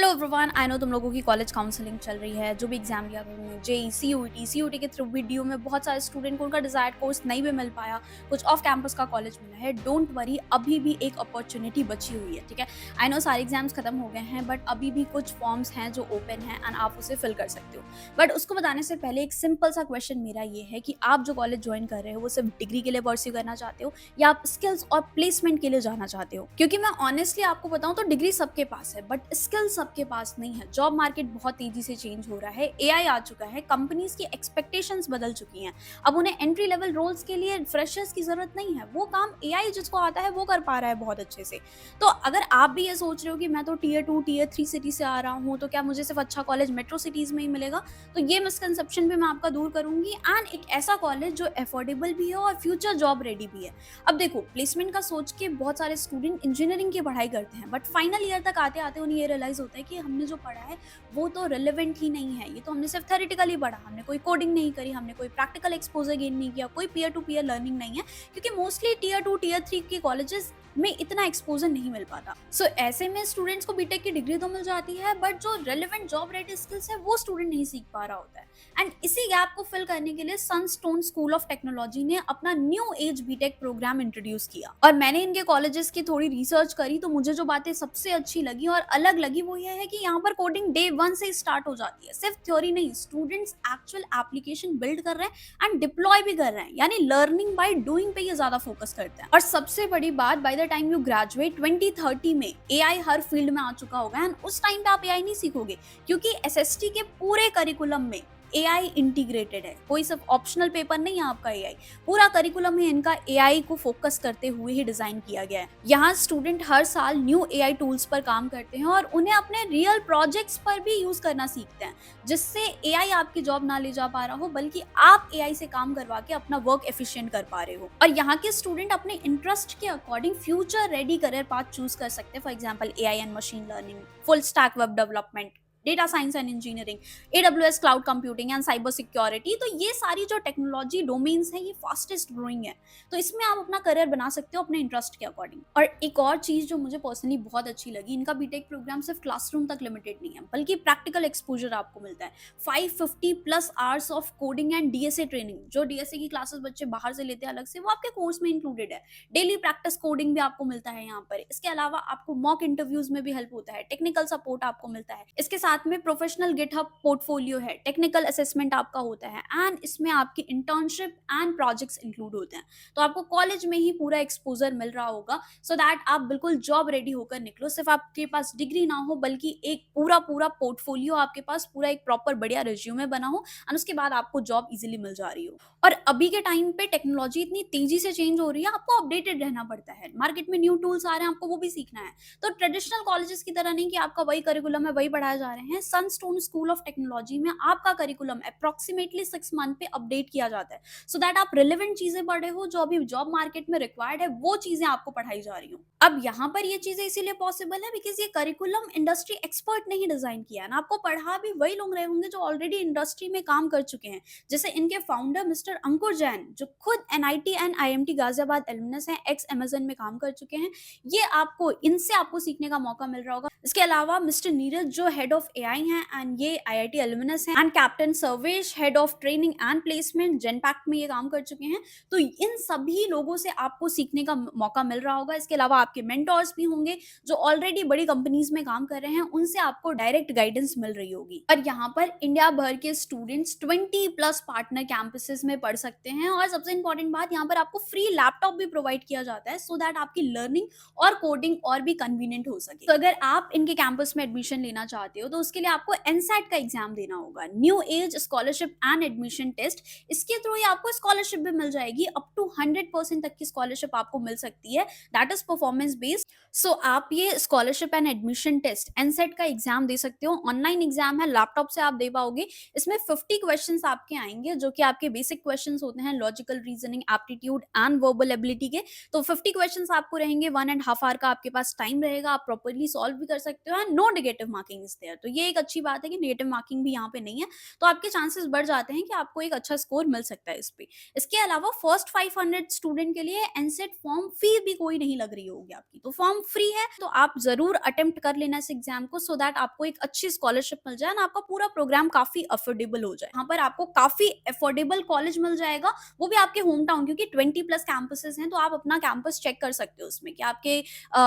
Hello everyone, I know तुम लोगों की कॉलेज काउंसलिंग चल रही है। जो भी एग्जाम दिया तुमने, जेई, सीयूईटी के थ्रू वीडियो में बहुत सारे स्टूडेंट को उनका डिजायर्ड कोर्स नहीं भी मिल पाया, कुछ ऑफ कैंपस का कॉलेज मिला है। डोंट वरी, अभी भी एक अपॉर्चुनिटी बची हुई है। ठीक है, आई नो सारे एग्जाम्स खत्म हो गए हैं, बट अभी भी कुछ फॉर्म्स हैं जो ओपन हैं एंड आप उसे फिल कर सकते हो। बट उसको बताने से पहले एक सिंपल सा क्वेश्चन मेरा ये है कि आप जो कॉलेज ज्वाइन कर रहे हो वो सिर्फ डिग्री के लिए परस्यू करना चाहते हो या आप स्किल्स और प्लेसमेंट के लिए जाना चाहते हो? क्योंकि मैं ऑनेस्टली आपको बताऊं तो डिग्री सबके पास है, बट स्किल्स सबके पास नहीं है। जॉब मार्केट बहुत तेजी से चेंज हो रहा है, एआई आ चुका है, कंपनीज की एक्सपेक्टेशंस बदल चुकी हैं। अब उन्हें एंट्री लेवल रोल्स के लिए फ्रेशर्स की जरूरत नहीं है, वो काम एआई जिसको आता है वो कर पा रहा है बहुत अच्छे से। तो अगर आप भी ये सोच रहे हो कि मैं तो टीयर 2 टीयर 3 सिटी से आ रहा हूँ, तो क्या मुझे सिर्फ अच्छा कॉलेज मेट्रो सिटीज में ही मिलेगा, तो ये मिसकंसेप्शन भी मैं आपका दूर करूंगी एंड एक ऐसा कॉलेज जो अफोर्डेबल भी है और फ्यूचर जॉब रेडी भी है। अब देखो, प्लेसमेंट का सोच के बहुत सारे स्टूडेंट इंजीनियरिंग की पढ़ाई करते हैं, बट फाइनल ईयर तक आते आते उन्हें ये रियलाइज होता है कि हमने जो पढ़ा है वो तो रिलेवेंट ही नहीं है। ये तो हमने सिर्फ थेरेटिकली पढ़ा, हमने कोई कोडिंग नहीं करी, हमने कोई प्रैक्टिकल एक्सपोजर गेन नहीं किया, कोई पीयर टू पीयर लर्निंग नहीं है, क्योंकि मोस्टली टीयर 2 टीयर 3 के कॉलेजेस में इतना एक्सपोजर नहीं मिल पाता। सो ऐसे में स्टूडेंट्स को बीटेक की डिग्री तो मिल जाती है, बट जो रेलेवेंट जॉब रेडी स्किल्स है वो स्टूडेंट नहीं सीख पा रहा होता है। एंड इसी गैप को फिल करने के लिए सनस्टोन स्कूल ऑफ टेक्नोलॉजी ने अपना new age BTech programme introduce किया, और मैंने इनके कॉलेजेस की थोड़ी रिसर्च करी तो मुझे जो बातें सबसे अच्छी लगी और अलग लगी वो ये है कि यहाँ पर कोडिंग डे 1 से स्टार्ट हो जाती है। सिर्फ थ्योरी नहीं, स्टूडेंट्स एक्चुअल एप्लीकेशन बिल्ड कर रहे हैं एंड डिप्लॉय भी कर रहे हैं, यानी लर्निंग बाय डूइंग पे ये ज्यादा फोकस करते हैं। और सबसे बड़ी बात, by the time you graduate 2030 में एआई हर फील्ड में आ चुका होगा एंड उस टाइम पे आप एआई नहीं सीखोगे, क्योंकि एसएसटी के पूरे करिकुलम में एआई इंटीग्रेटेड है। कोई सिर्फ ऑप्शनल पेपर नहीं है आपका, एआई पूरा करिकुलम है इनका एआई को फोकस करते हुए ही डिजाइन किया गया है। यहाँ स्टूडेंट हर साल न्यू एआई टूल्स पर काम करते हैं और उन्हें अपने रियल प्रोजेक्ट्स पर भी यूज करना सीखते हैं, जिससे एआई आपकी जॉब ना ले जा पा रहा हो, बल्कि आप एआई से काम करवा के अपना वर्क एफिशिएंट कर पा रहे हो। और यहाँ के स्टूडेंट अपने इंटरेस्ट के according future ready career path choose कर सकते हैं। For example AI and machine learning, full stack web development, data science and engineering, AWS cloud computing and cyber security. तो ये सारी जो टेक्नोलॉजी डोमेन्स हैं ये फास्टेस्ट ग्रोइंग है, तो इसमें आप अपना करियर बना सकते हो अपने इंटरेस्ट के अकॉर्डिंग। और एक और चीज जो मुझे पर्सनली बहुत अच्छी लगी, इनका बीटेक प्रोग्राम सिर्फ क्लासरूम तक लिमिटेड नहीं है, बल्कि प्रैक्टिकल एक्सपोजर आपको मिलता है। 550 plus hours of coding and DSA training, जो डीएसए की क्लासेस बच्चे बाहर से लेते हैं अलग से, वो आपके कोर्स में इंक्लूडेड है। डेली प्रैक्टिस कोडिंग भी आपको मिलता है यहाँ पर। इसके अलावा आपको मॉक इंटरव्यूज में भी हेल्प होता है, टेक्निकल सपोर्ट आपको मिलता है। इसके साथ में प्रोफेशनल गिटहब पोर्टफोलियो है, टेक्निकल असेसमेंट आपका होता है एंड इसमें आपकी इंटर्नशिप एंड प्रोजेक्ट्स इंक्लूड होते हैं। तो आपको कॉलेज में ही पूरा एक्सपोजर मिल रहा होगा, सो दैट आप बिल्कुल जॉब रेडी होकर निकलो। सिर्फ आपके पास डिग्री ना हो, बल्कि एक पूरा पूरा पोर्टफोलियो आपके पास, पूरा एक प्रॉपर बढ़िया रिज्यूमे बना हो एंड उसके बाद आपको जॉब इजीली मिल जा रही हो। और अभी के टाइम पे टेक्नोलॉजी इतनी तेजी से चेंज हो रही है, आपको अपडेटेड रहना पड़ता है। मार्केट में न्यू टूल्स आ रहे हैं, आपको वो भी सीखना है। तो ट्रेडिशनल कॉलेजेस की तरह नहीं कि आपका वही करिकुलम है, वही पढ़ाए जा रहे हैं। सनस्टोन स्कूल ऑफ टेक्नोलॉजी में आपका करिकुलम अप्रोक्सीमेटली 6 मंथ पे अपडेट किया जाता है, सो दैट आप रिलेवेंट चीजें पढ़ रहे हो, जो अभी जॉब मार्केट में रिक्वायर्ड है वो चीजें आपको पढ़ाई जा रही हो। अब यहाँ पर ये चीजें इसीलिए पॉसिबल है बिकॉज ये करिकुलम इंडस्ट्री एक्सपर्ट ने ही डिजाइन किया है ना। आपको पढ़ा भी वही लोग रहे होंगे जो ऑलरेडी इंडस्ट्री में काम कर चुके हैं, जैसे इनके फाउंडर मिस्टर अंकुर जैन, जो खुद NIT and IMT Ghaziabad alumnus हैं, एक्स अमेजन में काम कर चुके हैं। ये आपको इनसे आपको सीखने का मौका मिल रहा होगा। इसके अलावा मिस्टर नीरज जो हेड ऑफ एआई हैं एंड ये आईआईटी एलुमनस हैं, and captain Sarvesh head of training and placement Genpact में ये काम कर चुके हैं। तो इन सभी लोगों से आपको सीखने का मौका मिल रहा होगा। इसके अलावा आपके मेंटोर्स भी होंगे जो ऑलरेडी बड़ी कंपनीज में काम कर रहे हैं, उनसे आपको डायरेक्ट गाइडेंस मिल रही होगी। और यहाँ पर इंडिया भर के स्टूडेंट्स 20 प्लस पार्टनर कैंपसेस में पढ़ सकते हैं, और सबसे इंपॉर्टेंट बात, यहाँ पर आपको फ्री लैपटॉप भी प्रोवाइड किया जाता है, सो दैट आपकी लर्निंग और कोडिंग और भी कन्वीनियंट हो सके। तो अगर आप इनके कैंपस में एडमिशन लेना चाहते हो तो उसके लिए आपको एनसेट का एग्जाम देना होगा, new age scholarship and admission test. इसके थ्रू ही आपको स्कॉलरशिप भी मिल जाएगी, अप टू 100% तक की स्कॉलरशिप आपको मिल सकती है, दैट इज परफॉर्मेंस बेस्ड। सो आप ये स्कॉलरशिप एंड एडमिशन टेस्ट एनसेट का एग्जाम दे सकते हो। ऑनलाइन एग्जाम है, लैपटॉप से आप दे पाओगे। इसमें 50 क्वेश्चंस आपके आएंगे, जो कि आपके बेसिक क्वेश्चंस होते हैं, logical reasoning, aptitude and verbal ability के। तो 50 क्वेश्चंस आपको रहेंगे, 1.5 आवर का आपके पास टाइम रहेगा, आप प्रॉपर्ली सॉल्व भी कर सकते हो and no negative marking is there. तो ये एक अच्छी बात है कि नेगेटिव मार्किंग भी यहाँ पे नहीं है, तो आपके चांसेस बढ़ जाते हैं कि आपको एक अच्छा स्कोर मिल सकता है इस पे। इसके अलावा फर्स्ट 500 स्टूडेंट के लिए एनसेट फॉर्म फी भी कोई नहीं लग रही होगी आपकी, तो फॉर्म फ्री है, तो आप ज़रूर अटेम्प्ट कर लेना इस एग्ज़ाम को सो दैट आपको एक अच्छी स्कॉलरशिप मिल जाए और आपका पूरा प्रोग्राम काफ़ी अफोर्डेबल हो जाए। यहाँ पर आपको काफ़ी अफोर्डेबल कॉलेज मिल जाएगा, वो भी आपके होम टाउन, क्योंकि 20 प्लस कैंपसेस हैं, तो आप अपना कैंपस चेक कर सकते हो उसमें कि आपके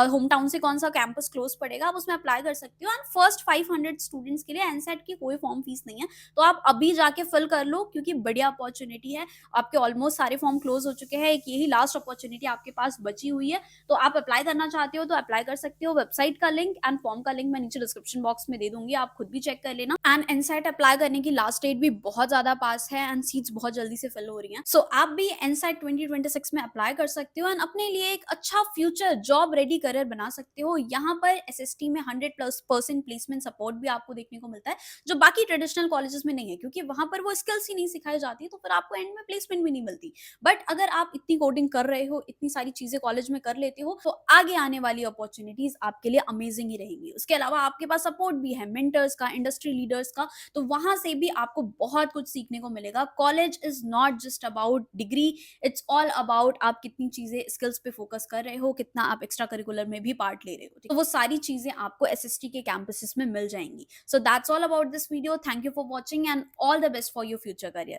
होम टाउन से कौन-सा कैंपस क्लोज़ पड़ेगा, आप उसमें अप्लाई कर सकते हो एंड फर्स्ट 500 स्टूडेंट्स के लिए एनसेट की कोई फॉर्म फीस नहीं है, तो आप अभी जाके फिल कर लो क्योंकि बढ़िया अपॉर्च्युनिटी है। आपके ऑलमोस्ट सारे फॉर्म क्लोज़ हो चुके हैं, एक यही लास्ट अपॉर्च्युनिटी आपके पास बची हुई है, तो आप अप्लाई करना चाहते हो तो अप्लाई कर सकते हो। वेबसाइट का लिंक एंड फॉर्म का लिंक मैं नीचे डिस्क्रिप्शन बॉक्स में दे दूँगी, आप खुद भी चेक कर लेना। एंड एनसेट अप्लाई करने की लास्ट डेट भी बहुत ज़्यादा पास है एंड सीट्स बहुत जल्दी से फिल हो रही हैं। सो आप भी एनसेट 2026 में अप्लाई कर सकते हो एंड अपने लिए एक अच्छा फ्यूचर जॉब रेडी करियर बना सकते हो। यहाँ पर एसएसटी में 100% प्लेसमेंट सपोर्ट भी आपको देखने को मिलता है, जो बाकी ट्रेडिशनल कॉलेजेस में नहीं है, क्योंकि वहाँ पर वो स्किल्स ही नहीं सिखाई जाती, तो फिर आपको एंड में प्लेसमेंट भी नहीं मिलती। बट अगर आप इतनी कोडिंग कर रहे हो, इतनी सारी चीज़ें कॉलेज में कर लेते हो, तो आगे आने वाली अपॉर्च्युनिटीज़ आपके लिए अमेज़िंग ही रहेंगी। उसके अलावा आपके पास सपोर्ट भी है मेंटर्स का, इंडस्ट्री लीडर्स का, तो वहाँ से भी आपको बहुत कुछ सीखने को मिलेगा। College is not just about degree, it's all about आप कितनी चीज़ें स्किल्स पे फोकस कर रहे हो, कितना आप एक्स्ट्रा करिकुलर में भी पार्ट ले रहे हो। तो वो सारी चीज़ें आपको एसएसटी के कैंपसेस में मिल जाएँगी। So that's all about this video. Thank you for watching and all the best for your future career.